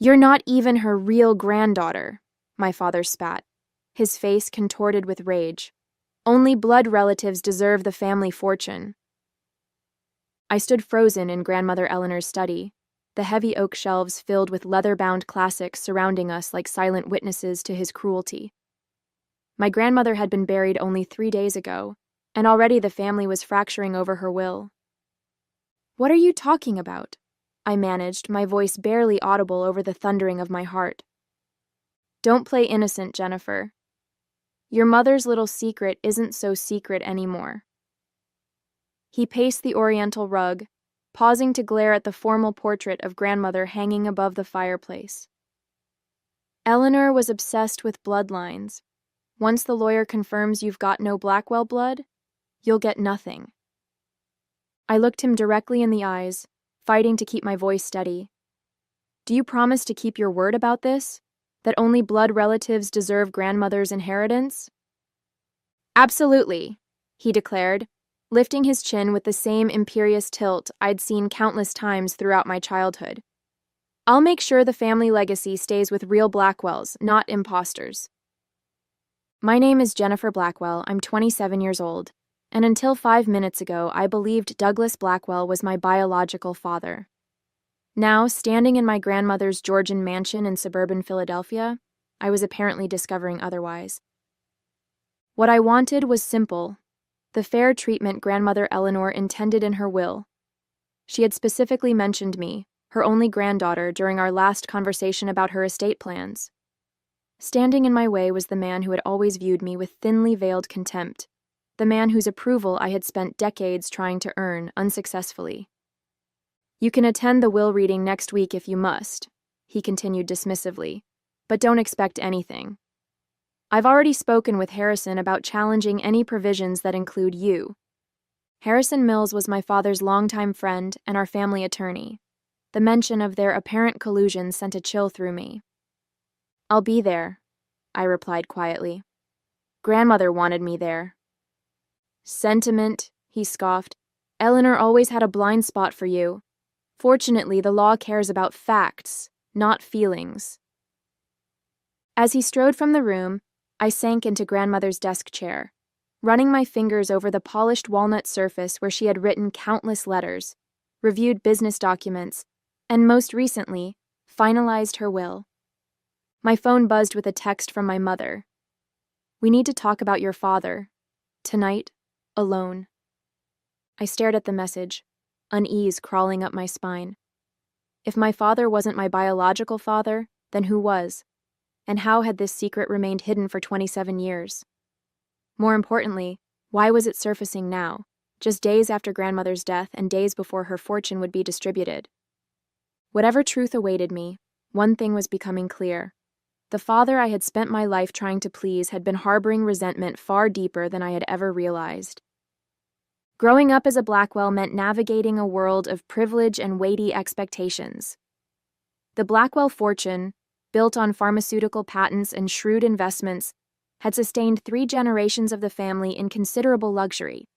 You're not even her real granddaughter, my father spat, his face contorted with rage. Only blood relatives deserve the family fortune. I stood frozen in Grandmother Eleanor's study, the heavy oak shelves filled with leather-bound classics surrounding us like silent witnesses to his cruelty. My grandmother had been buried only 3 days ago, and already the family was fracturing over her will. What are you talking about? I managed, my voice barely audible over the thundering of my heart. Don't play innocent, Jennifer. Your mother's little secret isn't so secret anymore. He paced the oriental rug, pausing to glare at the formal portrait of grandmother hanging above the fireplace. Eleanor was obsessed with bloodlines. Once the lawyer confirms you've got no Blackwell blood, you'll get nothing. I looked him directly in the eyes, fighting to keep my voice steady. Do you promise to keep your word about this? That only blood relatives deserve grandmother's inheritance? Absolutely, he declared, lifting his chin with the same imperious tilt I'd seen countless times throughout my childhood. I'll make sure the family legacy stays with real Blackwells, not imposters. My name is Jennifer Blackwell. I'm 27 years old, and until 5 minutes ago, I believed Douglas Blackwell was my biological father. Now, standing in my grandmother's Georgian mansion in suburban Philadelphia, I was apparently discovering otherwise. What I wanted was simple: the fair treatment Grandmother Eleanor intended in her will. She had specifically mentioned me, her only granddaughter, during our last conversation about her estate plans. Standing in my way was the man who had always viewed me with thinly veiled contempt, the man whose approval I had spent decades trying to earn unsuccessfully. You can attend the will reading next week if you must, he continued dismissively, but don't expect anything. I've already spoken with Harrison about challenging any provisions that include you. Harrison Mills was my father's longtime friend and our family attorney. The mention of their apparent collusion sent a chill through me. I'll be there, I replied quietly. Grandmother wanted me there. Sentiment, he scoffed. Eleanor always had a blind spot for you. Fortunately, the law cares about facts, not feelings. As he strode from the room, I sank into Grandmother's desk chair, running my fingers over the polished walnut surface where she had written countless letters, reviewed business documents, and most recently, finalized her will. My phone buzzed with a text from my mother. We need to talk about your father. Tonight, alone. I stared at the message, unease crawling up my spine. If my father wasn't my biological father, then who was? And how had this secret remained hidden for 27 years? More importantly, why was it surfacing now, just days after grandmother's death and days before her fortune would be distributed? Whatever truth awaited me, one thing was becoming clear. The father I had spent my life trying to please had been harboring resentment far deeper than I had ever realized. Growing up as a Blackwell meant navigating a world of privilege and weighty expectations. The Blackwell fortune, built on pharmaceutical patents and shrewd investments, had sustained 3 generations of the family in considerable luxury.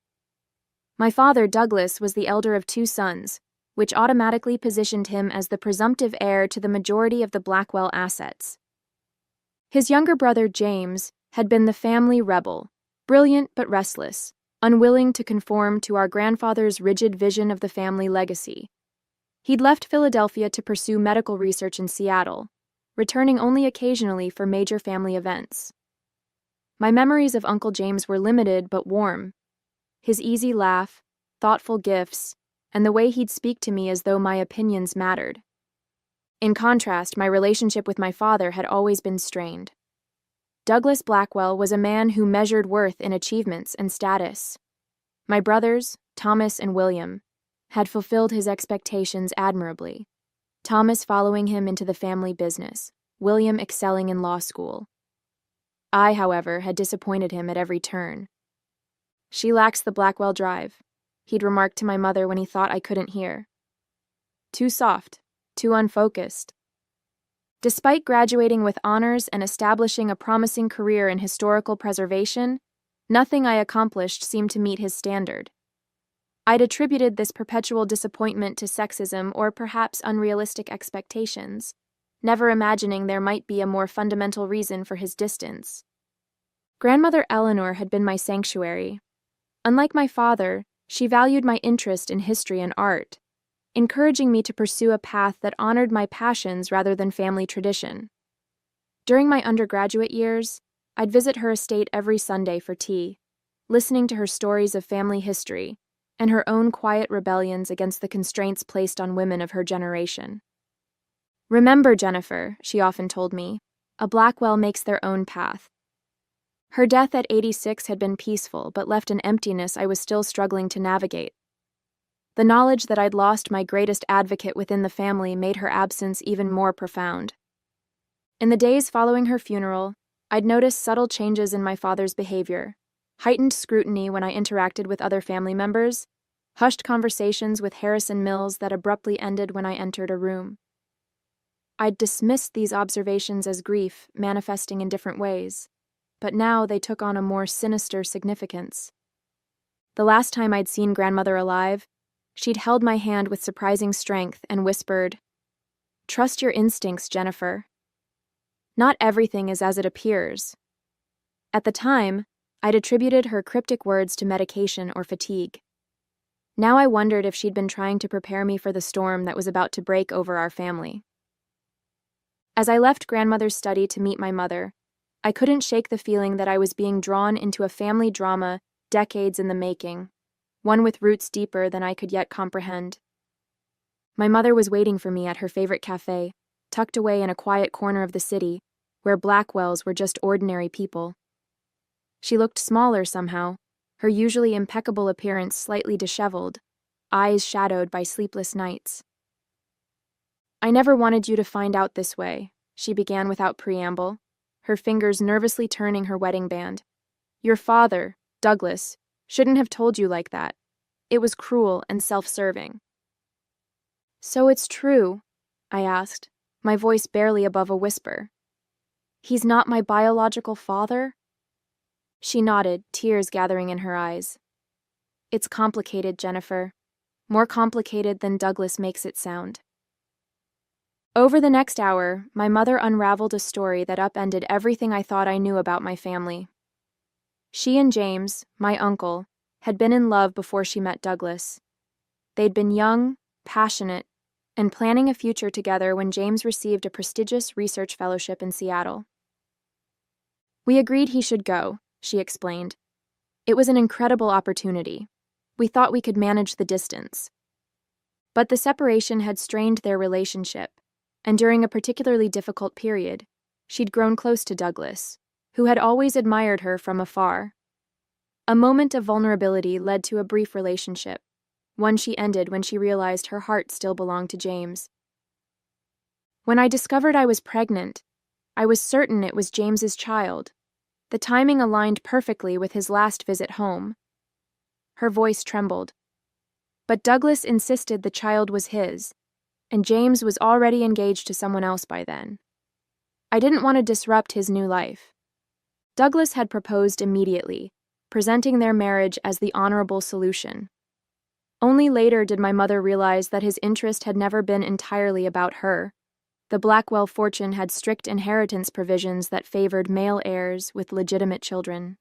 My father, Douglas, was the elder of 2 sons, which automatically positioned him as the presumptive heir to the majority of the Blackwell assets. His younger brother, James, had been the family rebel, brilliant but restless, unwilling to conform to our grandfather's rigid vision of the family legacy. He'd left Philadelphia to pursue medical research in Seattle, returning only occasionally for major family events. My memories of Uncle James were limited but warm. His easy laugh, thoughtful gifts, and the way he'd speak to me as though my opinions mattered. In contrast, my relationship with my father had always been strained. Douglas Blackwell was a man who measured worth in achievements and status. My brothers, Thomas and William, had fulfilled his expectations admirably, Thomas following him into the family business, William excelling in law school. I, however, had disappointed him at every turn. She lacks the Blackwell drive, he'd remarked to my mother when he thought I couldn't hear. Too soft, too unfocused. Despite graduating with honors and establishing a promising career in historical preservation, nothing I accomplished seemed to meet his standard. I'd attributed this perpetual disappointment to sexism or perhaps unrealistic expectations, never imagining there might be a more fundamental reason for his distance. Grandmother Eleanor had been my sanctuary. Unlike my father, she valued my interest in history and art, encouraging me to pursue a path that honored my passions rather than family tradition. During my undergraduate years, I'd visit her estate every Sunday for tea, listening to her stories of family history and her own quiet rebellions against the constraints placed on women of her generation. "Remember, Jennifer," she often told me, "a Blackwell makes their own path." Her death at 86 had been peaceful, but left an emptiness I was still struggling to navigate. The knowledge that I'd lost my greatest advocate within the family made her absence even more profound. In the days following her funeral, I'd noticed subtle changes in my father's behavior, heightened scrutiny when I interacted with other family members, hushed conversations with Harrison Mills that abruptly ended when I entered a room. I'd dismissed these observations as grief manifesting in different ways, but now they took on a more sinister significance. The last time I'd seen grandmother alive, she'd held my hand with surprising strength and whispered, "Trust your instincts, Jennifer. Not everything is as it appears." At the time, I'd attributed her cryptic words to medication or fatigue. Now I wondered if she'd been trying to prepare me for the storm that was about to break over our family. As I left grandmother's study to meet my mother, I couldn't shake the feeling that I was being drawn into a family drama decades in the making, one with roots deeper than I could yet comprehend. My mother was waiting for me at her favorite cafe, tucked away in a quiet corner of the city, where Blackwells were just ordinary people. She looked smaller somehow, her usually impeccable appearance slightly disheveled, eyes shadowed by sleepless nights. "I never wanted you to find out this way," she began without preamble, her fingers nervously turning her wedding band. "Your father, Douglas, shouldn't have told you like that. It was cruel and self-serving." "So it's true?" I asked, my voice barely above a whisper. "He's not my biological father?" She nodded, tears gathering in her eyes. "It's complicated, Jennifer. More complicated than Douglas makes it sound." Over the next hour, my mother unraveled a story that upended everything I thought I knew about my family. She and James, my uncle, had been in love before she met Douglas. They'd been young, passionate, and planning a future together when James received a prestigious research fellowship in Seattle. "We agreed he should go," she explained. "It was an incredible opportunity. We thought we could manage the distance." But the separation had strained their relationship, and during a particularly difficult period, she'd grown close to Douglas, who had always admired her from afar. A moment of vulnerability led to a brief relationship, one she ended when she realized her heart still belonged to James. When I discovered I was pregnant, I was certain it was James's child. The timing aligned perfectly with his last visit home. Her voice trembled. But Douglas insisted the child was his, and James was already engaged to someone else by then. I didn't want to disrupt his new life. Douglas had proposed immediately, presenting their marriage as the honorable solution. Only later did my mother realize that his interest had never been entirely about her. The Blackwell fortune had strict inheritance provisions that favored male heirs with legitimate children.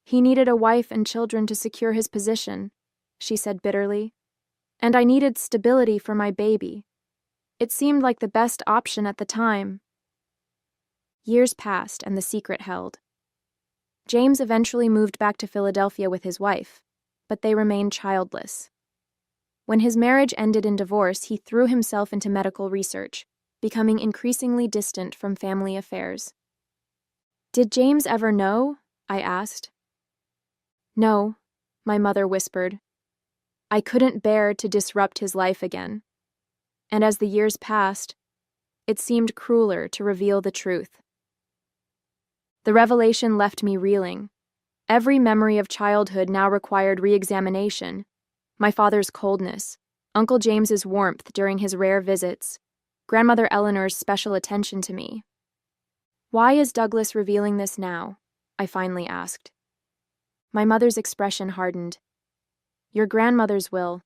"He needed a wife and children to secure his position," she said bitterly. "And I needed stability for my baby. It seemed like the best option at the time." Years passed and the secret held. James eventually moved back to Philadelphia with his wife, but they remained childless. When his marriage ended in divorce, he threw himself into medical research, becoming increasingly distant from family affairs. "Did James ever know?" I asked. "No," my mother whispered. "I couldn't bear to disrupt his life again. And as the years passed, it seemed crueler to reveal the truth." The revelation left me reeling. Every memory of childhood now required re-examination. My father's coldness, Uncle James's warmth during his rare visits, Grandmother Eleanor's special attention to me. "Why is Douglas revealing this now?" I finally asked. My mother's expression hardened. "Your grandmother's will.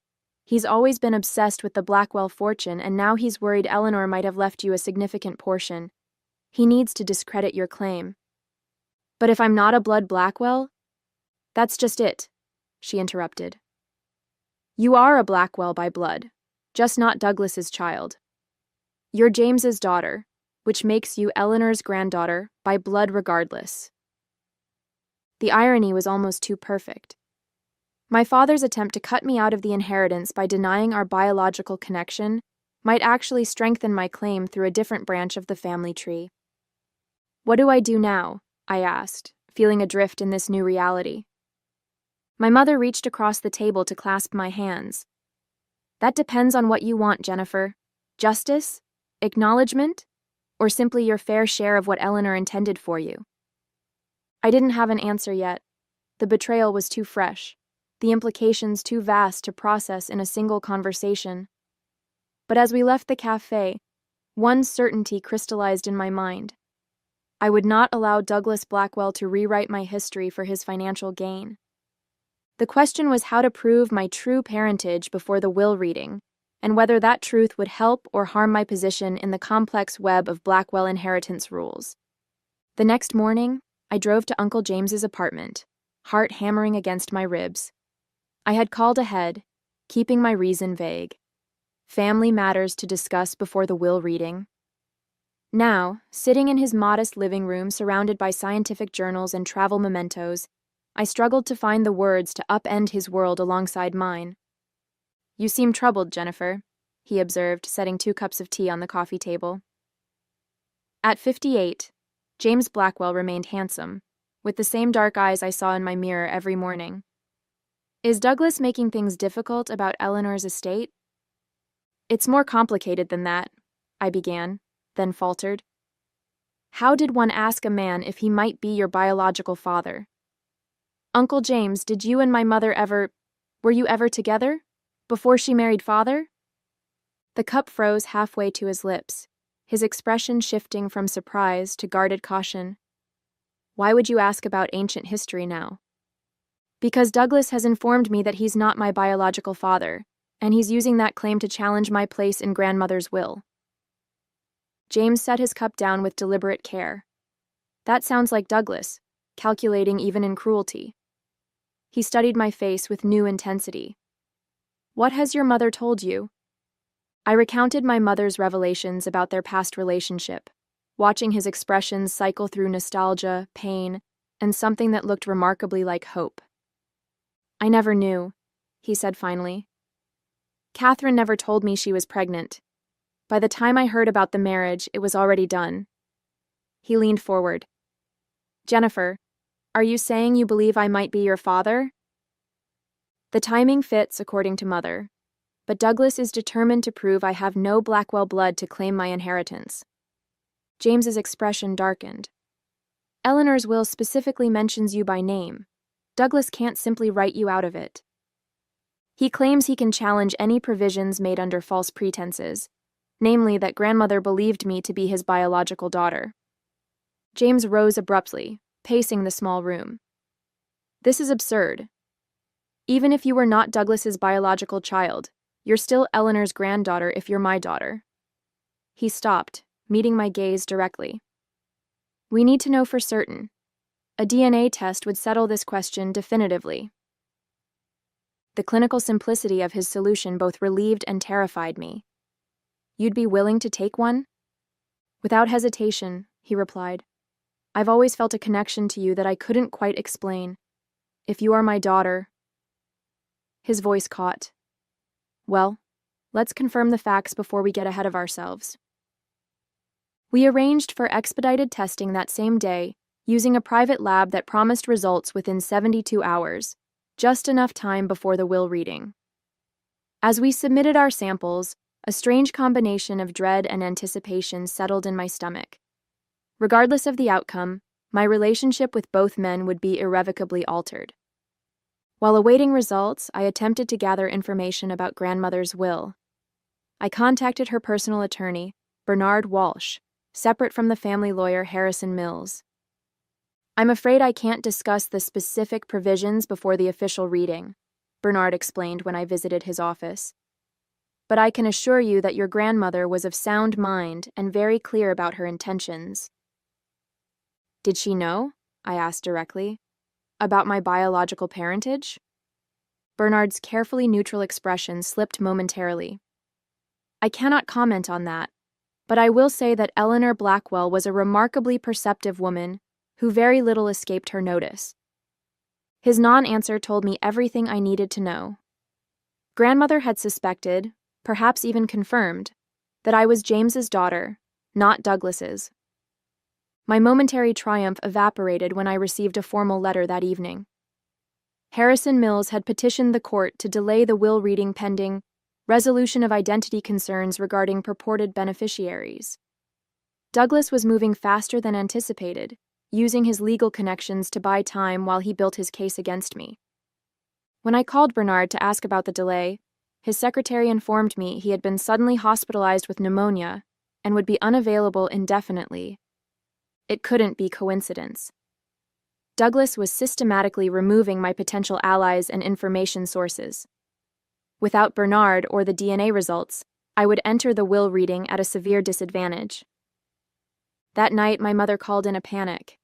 He's always been obsessed with the Blackwell fortune, and now he's worried Eleanor might have left you a significant portion. He needs to discredit your claim. But if I'm not a blood Blackwell? That's just it, she interrupted. You are a Blackwell by blood, just not Douglas's child. You're James's daughter, which makes you Eleanor's granddaughter by blood regardless. The irony was almost too perfect. My father's attempt to cut me out of the inheritance by denying our biological connection might actually strengthen my claim through a different branch of the family tree. What do I do now? I asked, feeling adrift in this new reality. My mother reached across the table to clasp my hands. That depends on what you want, Jennifer. Justice? Acknowledgement? Or simply your fair share of what Eleanor intended for you? I didn't have an answer yet. The betrayal was too fresh, the implications too vast to process in a single conversation. But as we left the cafe, one certainty crystallized in my mind. I would not allow Douglas Blackwell to rewrite my history for his financial gain. The question was how to prove my true parentage before the will reading, and whether that truth would help or harm my position in the complex web of Blackwell inheritance rules. The next morning, I drove to Uncle James's apartment, heart hammering against my ribs. I had called ahead, keeping my reason vague. Family matters to discuss before the will reading. Now, sitting in his modest living room surrounded by scientific journals and travel mementos, I struggled to find the words to upend his world alongside mine. You seem troubled, Jennifer, he observed, setting 2 cups of tea on the coffee table. At 58, James Blackwell remained handsome, with the same dark eyes I saw in my mirror every morning. Is Douglas making things difficult about Eleanor's estate? It's more complicated than that, I began, then faltered. How did one ask a man if he might be your biological father? Uncle James, did you and my mother were you ever together? Before she married father? The cup froze halfway to his lips, his expression shifting from surprise to guarded caution. Why would you ask about ancient history now? Because Douglas has informed me that he's not my biological father, and he's using that claim to challenge my place in grandmother's will. James set his cup down with deliberate care. That sounds like Douglas, calculating even in cruelty. He studied my face with new intensity. What has your mother told you? I recounted my mother's revelations about their past relationship, watching his expressions cycle through nostalgia, pain, and something that looked remarkably like hope. I never knew, he said finally. Catherine never told me she was pregnant. By the time I heard about the marriage, it was already done. He leaned forward. Jennifer, are you saying you believe I might be your father? The timing fits, according to Mother, but Douglas is determined to prove I have no Blackwell blood to claim my inheritance. James's expression darkened. Eleanor's will specifically mentions you by name. Douglas can't simply write you out of it. He claims he can challenge any provisions made under false pretenses, namely that grandmother believed me to be his biological daughter. James rose abruptly, pacing the small room. This is absurd. Even if you were not Douglas's biological child, you're still Eleanor's granddaughter if you're my daughter. He stopped, meeting my gaze directly. We need to know for certain. A DNA test would settle this question definitively. The clinical simplicity of his solution both relieved and terrified me. You'd be willing to take one? Without hesitation, he replied. I've always felt a connection to you that I couldn't quite explain. If you are my daughter... His voice caught. Well, let's confirm the facts before we get ahead of ourselves. We arranged for expedited testing that same day, using a private lab that promised results within 72 hours, just enough time before the will reading. As we submitted our samples, a strange combination of dread and anticipation settled in my stomach. Regardless of the outcome, my relationship with both men would be irrevocably altered. While awaiting results, I attempted to gather information about grandmother's will. I contacted her personal attorney, Bernard Walsh, separate from the family lawyer Harrison Mills. I'm afraid I can't discuss the specific provisions before the official reading, Bernard explained when I visited his office. But I can assure you that your grandmother was of sound mind and very clear about her intentions. Did she know? I asked directly. About my biological parentage? Bernard's carefully neutral expression slipped momentarily. I cannot comment on that, but I will say that Eleanor Blackwell was a remarkably perceptive woman who very little escaped her notice. His non-answer told me everything I needed to know. Grandmother had suspected, perhaps even confirmed, that I was James's daughter, not Douglas's. My momentary triumph evaporated when I received a formal letter that evening. Harrison Mills had petitioned the court to delay the will reading pending resolution of identity concerns regarding purported beneficiaries. Douglas was moving faster than anticipated, using his legal connections to buy time while he built his case against me. When I called Bernard to ask about the delay, his secretary informed me he had been suddenly hospitalized with pneumonia and would be unavailable indefinitely. It couldn't be coincidence. Douglas was systematically removing my potential allies and information sources. Without Bernard or the DNA results, I would enter the will reading at a severe disadvantage. That night, my mother called in a panic.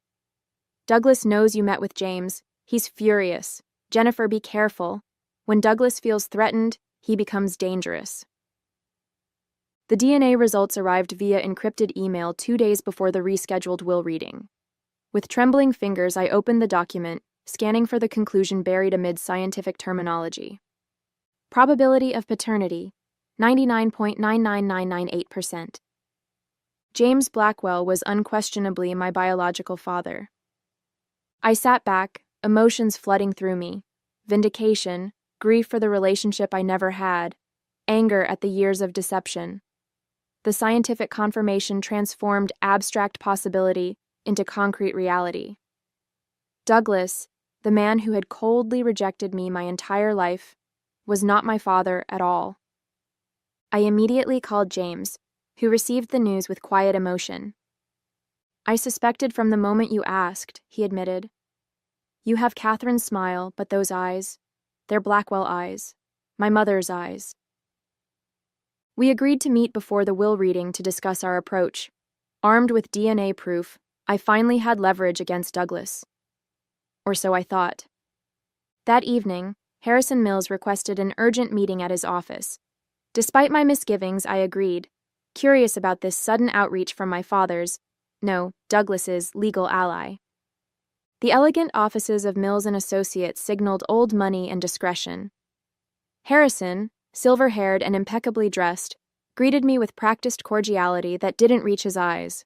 Douglas knows you met with James. He's furious. Jennifer, be careful. When Douglas feels threatened, he becomes dangerous. The DNA results arrived via encrypted email 2 days before the rescheduled will reading. With trembling fingers, I opened the document, scanning for the conclusion buried amid scientific terminology. Probability of paternity, 99.99998%. James Blackwell was unquestionably my biological father. I sat back, emotions flooding through me. Vindication, grief for the relationship I never had, anger at the years of deception. The scientific confirmation transformed abstract possibility into concrete reality. Douglas, the man who had coldly rejected me my entire life, was not my father at all. I immediately called James, who received the news with quiet emotion. I suspected from the moment you asked, he admitted. You have Catherine's smile, but those eyes, they're Blackwell eyes, my mother's eyes. We agreed to meet before the will reading to discuss our approach. Armed with DNA proof, I finally had leverage against Douglas. Or so I thought. That evening, Harrison Mills requested an urgent meeting at his office. Despite my misgivings, I agreed, curious about this sudden outreach from my father's, no, Douglas's, legal ally. The elegant offices of Mills and Associates signaled old money and discretion. Harrison, silver-haired and impeccably dressed, greeted me with practiced cordiality that didn't reach his eyes.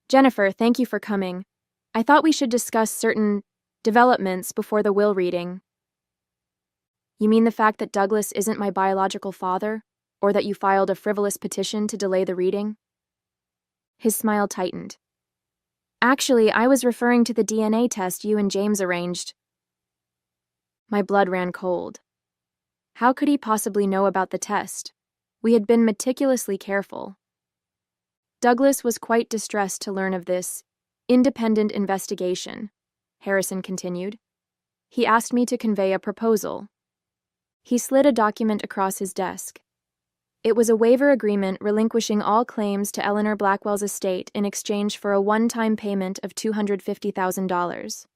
Jennifer, thank you for coming. I thought we should discuss certain developments before the will reading. You mean the fact that Douglas isn't my biological father, or that you filed a frivolous petition to delay the reading? His smile tightened. Actually, I was referring to the DNA test you and James arranged. My blood ran cold. How could he possibly know about the test? We had been meticulously careful. Douglas was quite distressed to learn of this independent investigation, Harrison continued. He asked me to convey a proposal. He slid a document across his desk. It was a waiver agreement relinquishing all claims to Eleanor Blackwell's estate in exchange for a one-time payment of $250,000.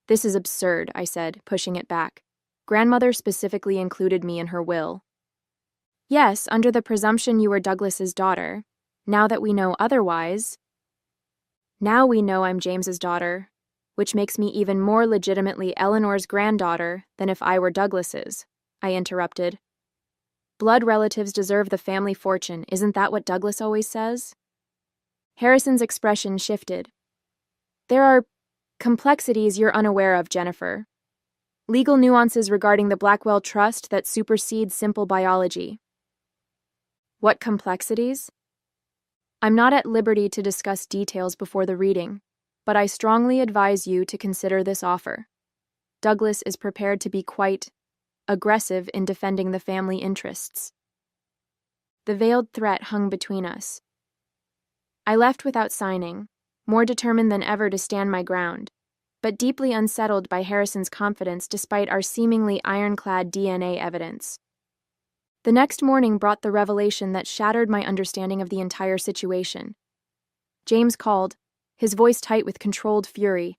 This is absurd, I said, pushing it back. Grandmother specifically included me in her will. Yes, under the presumption you were Douglas's daughter. Now that we know otherwise... Now we know I'm James's daughter, which makes me even more legitimately Eleanor's granddaughter than if I were Douglas's, I interrupted. Blood relatives deserve the family fortune, isn't that what Douglas always says? Harrison's expression shifted. There are complexities you're unaware of, Jennifer. Legal nuances regarding the Blackwell Trust that supersede simple biology. What complexities? I'm not at liberty to discuss details before the reading, but I strongly advise you to consider this offer. Douglas is prepared to be quite aggressive in defending the family interests. The veiled threat hung between us. I left without signing, more determined than ever to stand my ground. but deeply unsettled by Harrison's confidence despite our seemingly ironclad DNA evidence. The next morning brought the revelation that shattered my understanding of the entire situation. James called, his voice tight with controlled fury.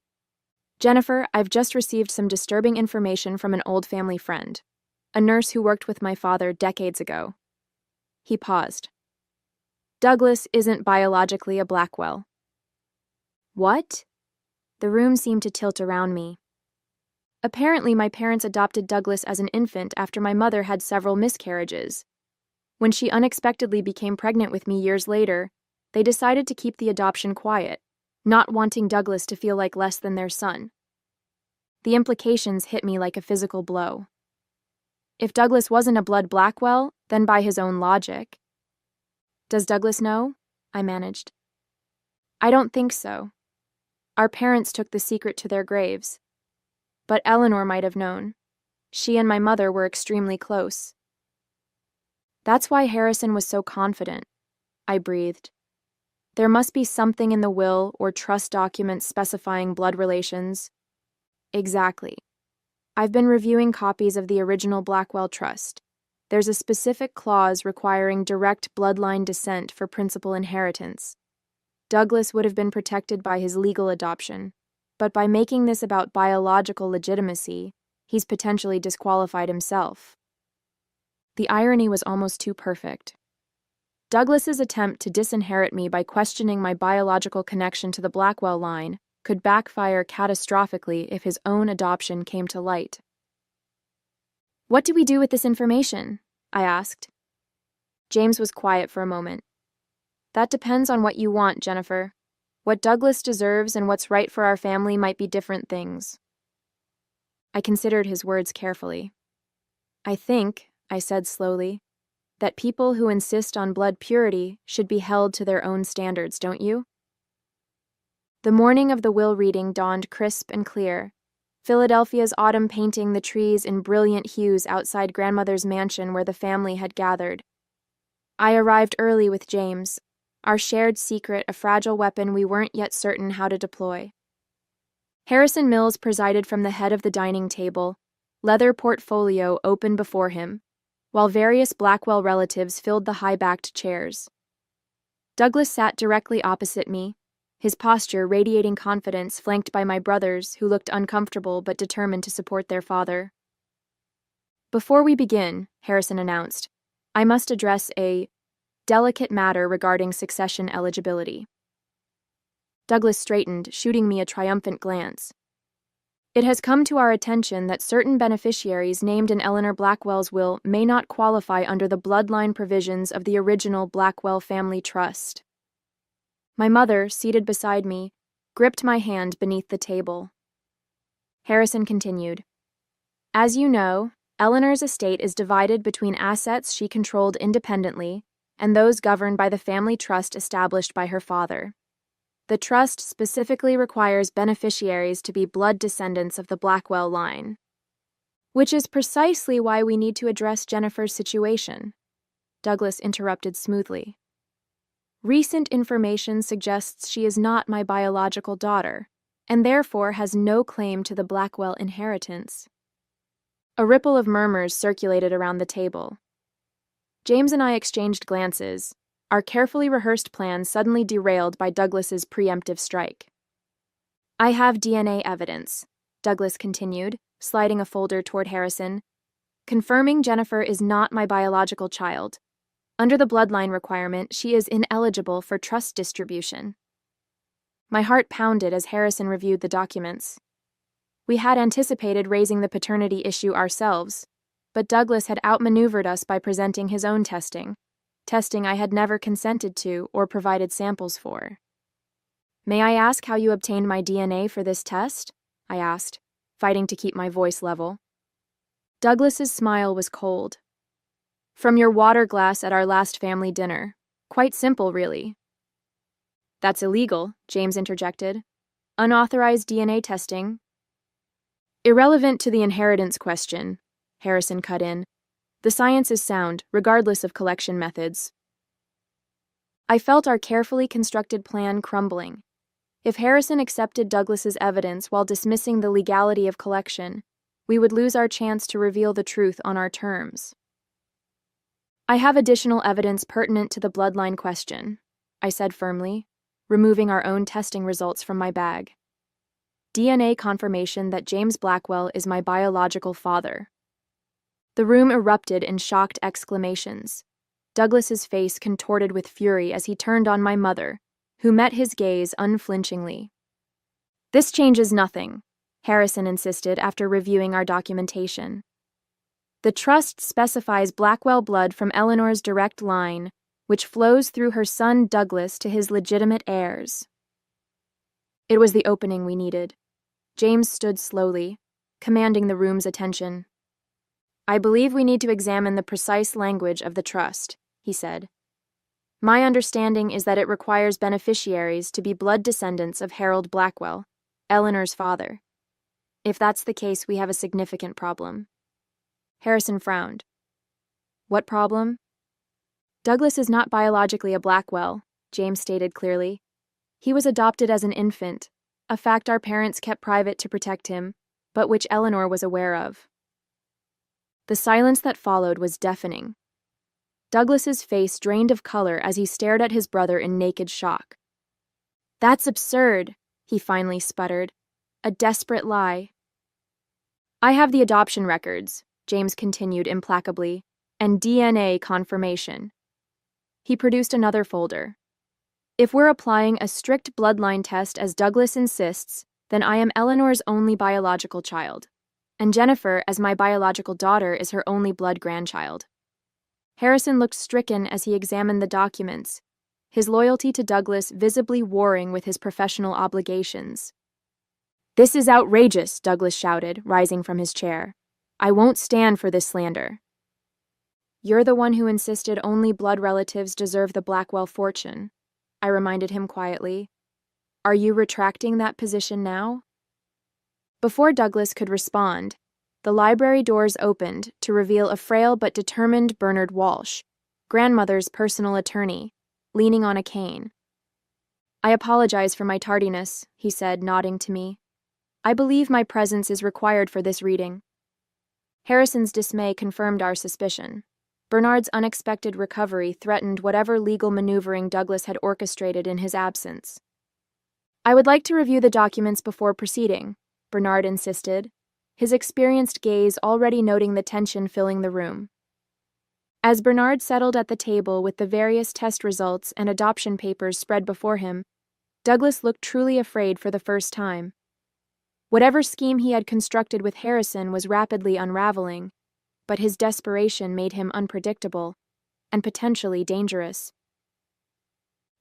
"Jennifer, I've just received some disturbing information from an old family friend, a nurse who worked with my father decades ago." He paused. "Douglas isn't biologically a Blackwell." "What?" The room seemed to tilt around me. Apparently, my parents adopted Douglas as an infant after my mother had several miscarriages. When she unexpectedly became pregnant with me years later, they decided to keep the adoption quiet, not wanting Douglas to feel like less than their son. The implications hit me like a physical blow. If Douglas wasn't a blood Blackwell, then by his own logic. "Does Douglas know?" I managed. "I don't think so. Our parents took the secret to their graves. But Eleanor might have known. She and my mother were extremely close." "That's why Harrison was so confident," I breathed. "There must be something in the will or trust documents specifying blood relations." "Exactly. I've been reviewing copies of the original Blackwell Trust. There's a specific clause requiring direct bloodline descent for principal inheritance. Douglas would have been protected by his legal adoption, but by making this about biological legitimacy, he's potentially disqualified himself." The irony was almost too perfect. Douglas's attempt to disinherit me by questioning my biological connection to the Blackwell line could backfire catastrophically if his own adoption came to light. "What do we do with this information?" I asked. James was quiet for a moment. "That depends on what you want, Jennifer. What Douglas deserves and what's right for our family might be different things." I considered his words carefully. "I think," I said slowly, "that people who insist on blood purity should be held to their own standards, don't you?" The morning of the will reading dawned crisp and clear, Philadelphia's autumn painting the trees in brilliant hues outside grandmother's mansion where the family had gathered. I arrived early with James, our shared secret a fragile weapon we weren't yet certain how to deploy. Harrison Mills presided from the head of the dining table, leather portfolio open before him, while various Blackwell relatives filled the high-backed chairs. Douglas sat directly opposite me, his posture radiating confidence, flanked by my brothers who looked uncomfortable but determined to support their father. "Before we begin," Harrison announced, "I must address a delicate matter regarding succession eligibility." Douglas straightened, shooting me a triumphant glance. "It has come to our attention that certain beneficiaries named in Eleanor Blackwell's will may not qualify under the bloodline provisions of the original Blackwell Family Trust." My mother, seated beside me, gripped my hand beneath the table. Harrison continued, "As you know, Eleanor's estate is divided between assets she controlled independently and those governed by the family trust established by her father. The trust specifically requires beneficiaries to be blood descendants of the Blackwell line. Which is precisely why we need to address Jennifer's situation," Douglas interrupted smoothly. "Recent information suggests she is not my biological daughter, and therefore has no claim to the Blackwell inheritance." A ripple of murmurs circulated around the table. James and I exchanged glances, our carefully rehearsed plan suddenly derailed by Douglas's preemptive strike. "I have DNA evidence," Douglas continued, sliding a folder toward Harrison, "confirming Jennifer is not my biological child. Under the bloodline requirement, she is ineligible for trust distribution." My heart pounded as Harrison reviewed the documents. We had anticipated raising the paternity issue ourselves, but Douglas had outmaneuvered us by presenting his own testing I had never consented to or provided samples for. "May I ask how you obtained my DNA for this test?" I asked, fighting to keep my voice level. Douglas's smile was cold. "From your water glass at our last family dinner. Quite simple, really." "That's illegal," James interjected. "Unauthorized DNA testing." "Irrelevant to the inheritance question," Harrison cut in. "The science is sound, regardless of collection methods." I felt our carefully constructed plan crumbling. If Harrison accepted Douglas's evidence while dismissing the legality of collection, we would lose our chance to reveal the truth on our terms. I have additional evidence pertinent to the bloodline question, I said firmly, removing our own testing results from my bag. DNA confirmation that James Blackwell is my biological father. The room erupted in shocked exclamations. Douglas's face contorted with fury as he turned on my mother, who met his gaze unflinchingly. This changes nothing, Harrison insisted after reviewing our documentation. The trust specifies Blackwell blood from Eleanor's direct line, which flows through her son Douglas to his legitimate heirs. It was the opening we needed. James stood slowly, commanding the room's attention. I believe we need to examine the precise language of the trust, he said. My understanding is that it requires beneficiaries to be blood descendants of Harold Blackwell, Eleanor's father. If that's the case, we have a significant problem. Harrison frowned. What problem? Douglas is not biologically a Blackwell, James stated clearly. He was adopted as an infant, a fact our parents kept private to protect him, but which Eleanor was aware of. The silence that followed was deafening. Douglas's face drained of color as he stared at his brother in naked shock. That's absurd, he finally sputtered. A desperate lie. I have the adoption records, James continued implacably, and DNA confirmation. He produced another folder. If we're applying a strict bloodline test as Douglas insists, then I am Eleanor's only biological child, and Jennifer, as my biological daughter, is her only blood grandchild. Harrison looked stricken as he examined the documents, his loyalty to Douglas visibly warring with his professional obligations. This is outrageous, Douglas shouted, rising from his chair. I won't stand for this slander. You're the one who insisted only blood relatives deserve the Blackwell fortune, I reminded him quietly. Are you retracting that position now? Before Douglas could respond, the library doors opened to reveal a frail but determined Bernard Walsh, grandmother's personal attorney, leaning on a cane. I apologize for my tardiness, he said, nodding to me. I believe my presence is required for this reading. Harrison's dismay confirmed our suspicion. Bernard's unexpected recovery threatened whatever legal maneuvering Douglas had orchestrated in his absence. I would like to review the documents before proceeding, Bernard insisted, his experienced gaze already noting the tension filling the room. As Bernard settled at the table with the various test results and adoption papers spread before him, Douglas looked truly afraid for the first time. Whatever scheme he had constructed with Harrison was rapidly unraveling, but his desperation made him unpredictable and potentially dangerous.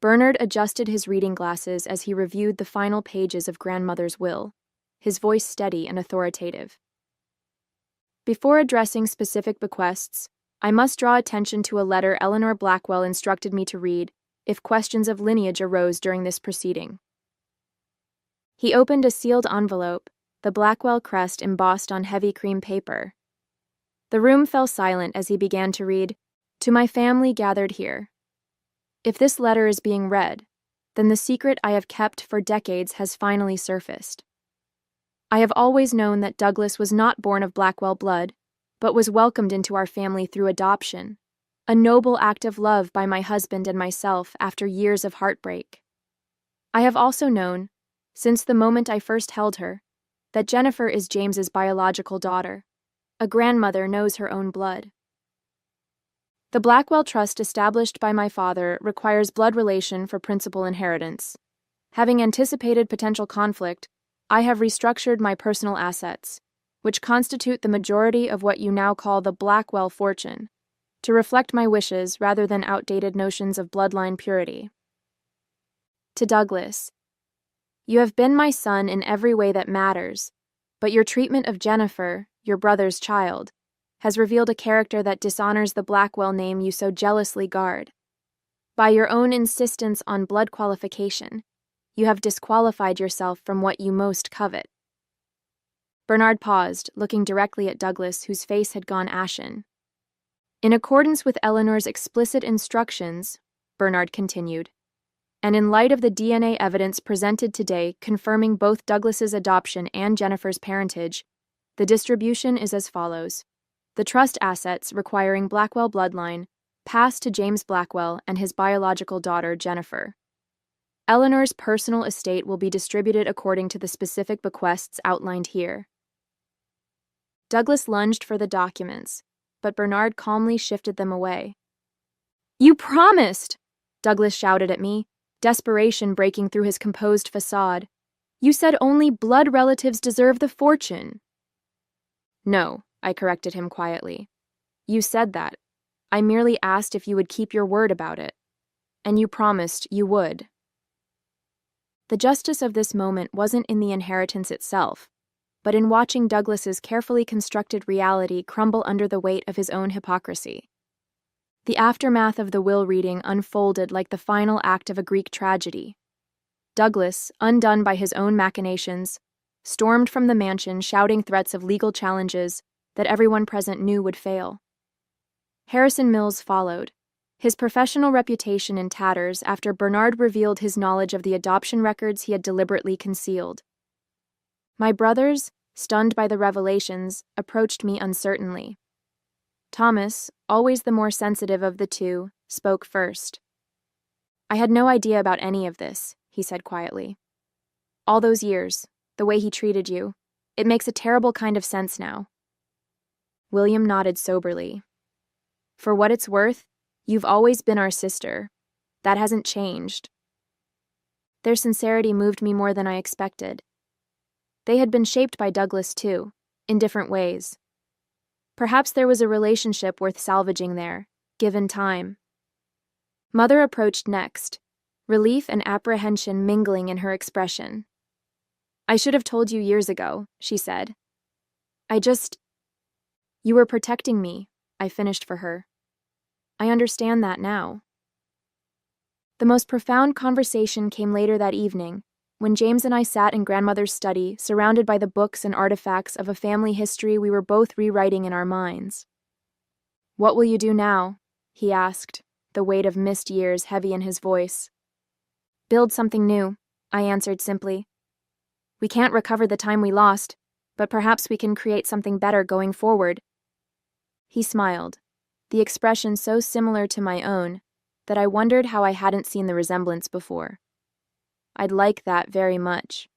Bernard adjusted his reading glasses as he reviewed the final pages of grandmother's will, his voice steady and authoritative. Before addressing specific bequests, I must draw attention to a letter Eleanor Blackwell instructed me to read if questions of lineage arose during this proceeding. He opened a sealed envelope, the Blackwell crest embossed on heavy cream paper. The room fell silent as he began to read, "To my family gathered here. If this letter is being read, then the secret I have kept for decades has finally surfaced. I have always known that Douglas was not born of Blackwell blood, but was welcomed into our family through adoption, a noble act of love by my husband and myself after years of heartbreak. I have also known, since the moment I first held her, that Jennifer is James's biological daughter. A grandmother knows her own blood. The Blackwell Trust established by my father requires blood relation for principal inheritance. Having anticipated potential conflict, I have restructured my personal assets, which constitute the majority of what you now call the Blackwell fortune, to reflect my wishes rather than outdated notions of bloodline purity. To Douglas, you have been my son in every way that matters, but your treatment of Jennifer, your brother's child, has revealed a character that dishonors the Blackwell name you so jealously guard. By your own insistence on blood qualification, you have disqualified yourself from what you most covet." Bernard paused, looking directly at Douglas, whose face had gone ashen. "In accordance with Eleanor's explicit instructions," Bernard continued, and in light of the DNA evidence presented today confirming both Douglas's adoption and Jennifer's parentage, the distribution is as follows. The trust assets requiring Blackwell bloodline pass to James Blackwell and his biological daughter, Jennifer. Eleanor's personal estate will be distributed according to the specific bequests outlined here. Douglas lunged for the documents, but Bernard calmly shifted them away. "You promised!" Douglas shouted at me, desperation breaking through his composed facade. "You said only blood relatives deserve the fortune." "No," I corrected him quietly. "You said that. I merely asked if you would keep your word about it. And you promised you would." The justice of this moment wasn't in the inheritance itself, but in watching Douglas's carefully constructed reality crumble under the weight of his own hypocrisy. The aftermath of the will reading unfolded like the final act of a Greek tragedy. Douglas, undone by his own machinations, stormed from the mansion shouting threats of legal challenges that everyone present knew would fail. Harrison Mills followed, his professional reputation in tatters after Bernard revealed his knowledge of the adoption records he had deliberately concealed. My brothers, stunned by the revelations, approached me uncertainly. Thomas, always the more sensitive of the two, spoke first. "I had no idea about any of this," he said quietly. "All those years, the way he treated you, it makes a terrible kind of sense now." William nodded soberly. "For what it's worth, you've always been our sister. That hasn't changed." Their sincerity moved me more than I expected. They had been shaped by Douglas too, in different ways. Perhaps there was a relationship worth salvaging there, given time. Mother approached next, relief and apprehension mingling in her expression. "I should have told you years ago," she said. You were protecting me," I finished for her. "I understand that now." The most profound conversation came later that evening, when James and I sat in grandmother's study, surrounded by the books and artifacts of a family history we were both rewriting in our minds. "What will you do now?" he asked, the weight of missed years heavy in his voice. "Build something new," I answered simply. "We can't recover the time we lost, but perhaps we can create something better going forward." He smiled, the expression so similar to my own that I wondered how I hadn't seen the resemblance before. I'd like that very much.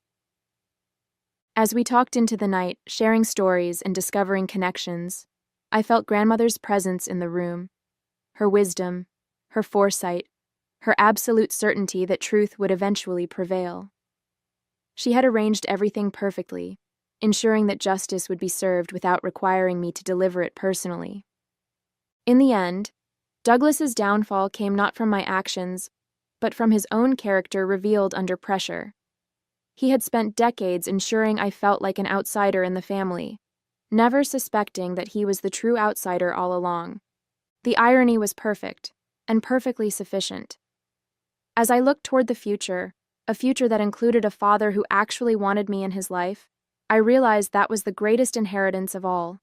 As we talked into the night, sharing stories and discovering connections, I felt grandmother's presence in the room, her wisdom, her foresight, her absolute certainty that truth would eventually prevail. She had arranged everything perfectly, ensuring that justice would be served without requiring me to deliver it personally. In the end, Douglas's downfall came not from my actions, but from his own character revealed under pressure. He had spent decades ensuring I felt like an outsider in the family, never suspecting that he was the true outsider all along. The irony was perfect, and perfectly sufficient. As I looked toward the future, a future that included a father who actually wanted me in his life, I realized that was the greatest inheritance of all.